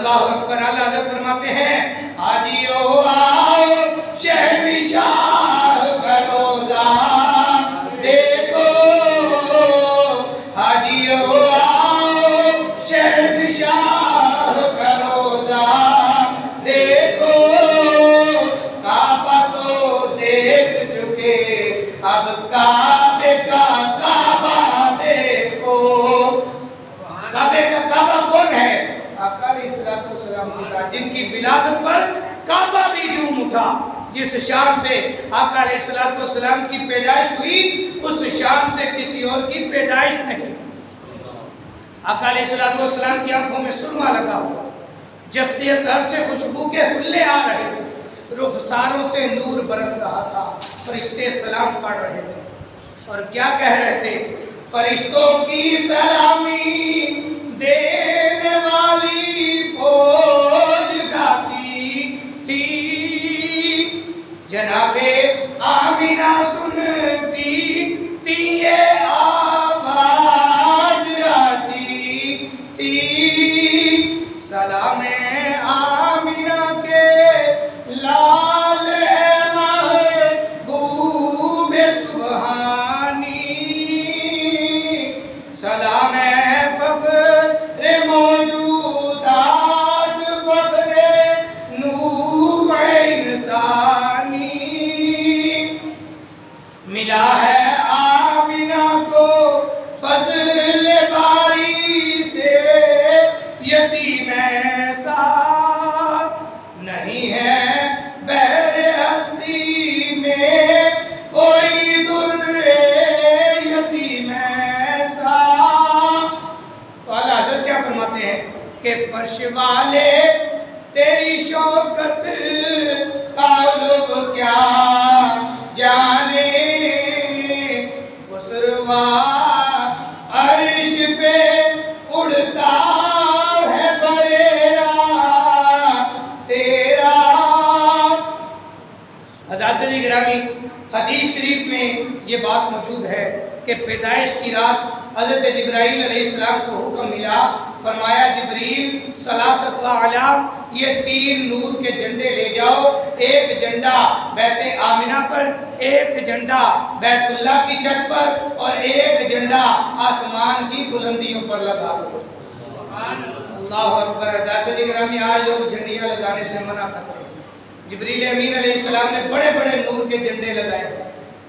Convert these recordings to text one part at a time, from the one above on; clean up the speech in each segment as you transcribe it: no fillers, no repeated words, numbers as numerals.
اللہ اکبر۔ اعلیٰ حضرت فرماتے ہیں حاجیو آؤ شہنشاہ کا روزہ دیکھو، حاجیو آؤ شہنشاہ کا روزہ دیکھو، کعبہ تو دیکھ چکے اب کعبے کا کعبہ دیکھو۔ کعبے کا کعبہ کون ہے؟ آقا علیہ السلام کی ذات، جن کی ولادت پر کعبہ بھی جھوم اٹھا۔ جس شان سے آقا علیہ السلام کی پیدائش ہوئی اس شان سے کسی اور کی پیدائش نہیں۔ آقا علیہ السلام کی آنکھوں میں سرما لگا ہوا، جستے طہر سے خوشبو کے حلے آ رہے تھے، رخساروں سے نور برس رہا تھا، فرشتے سلام پڑھ رہے تھے اور کیا کہہ رہے تھے؟ فرشتوں کی سلامی دینے والی فوج گاتی تھی، جناب آمینہ سنتی تھی یہ آواز آتی تھی، سلام آمینہ کے لال محبوب سبحانی، سلام فخر موجودات، فخر نوع انسانی، ملا ہے آمینہ کو فضل باری سے، یتیم ایسا نہیں ہے بحر ہستی میں کوئی در یتیم ایسا۔ تو اعلیٰ حضرت کیا فرماتے ہیں کہ فرش والے تیری شوکت کا لوگ کیا جانے، خسروا عرش پہ اڑتا ہے بریرا تیرا۔ حضرات گرامی، حدیث شریف میں یہ بات موجود ہے کہ پیدائش کی رات حضرت جبرائیل علیہ السلام کو حکم ملا، فرمایا جبریل ثلاثۃ اعلیٰ، یہ 3 نور کے جھنڈے لے جاؤ، ایک جھنڈا بیت آمنہ پر، ایک جھنڈا بیت اللہ کی چھت پر اور ایک جھنڈا آسمان کی بلندیوں پر لگا دو۔ اللہ اکبر۔ حضرات گرامی، آج لوگ جھنڈیاں لگانے سے منع کرتے ہیں۔ جبریل امین علیہ السلام نے بڑے بڑے نور کے جھنڈے لگائے،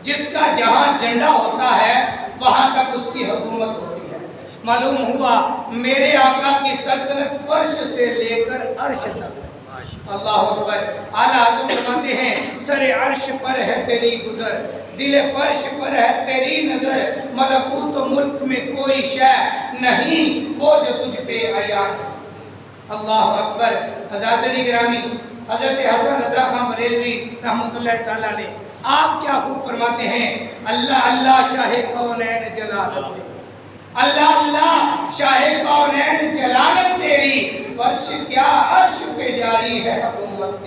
جس کا جہاں جھنڈا ہوتا ہے وہاں تک اس کی حکومت ہوتی ہے۔ معلوم ہوا میرے آقا کی سلطنت فرش سے لے کر عرش تک۔ اللہ اکبر۔ اعلیٰ حضرت فرماتے ہیں سر عرش پر ہے تیری گزر، دل فرش پر ہے تیری نظر، ملکوت و ملک میں کوئی شے نہیں وہ جو تجھ پہ عیان ہے۔ اللہ اکبر۔ حضرات گرامی، حضرت حسن رضا خان بریلوی رحمۃ اللہ تعالیٰ علیہ آپ کیا خوب فرماتے ہیں؟ اللہ اللہ شاہ کونین جلالت تیری، اللہ اللہ شاہ کونین جلالت تیری، فرش کیا عرش پہ جاری ہے حکومت تیری۔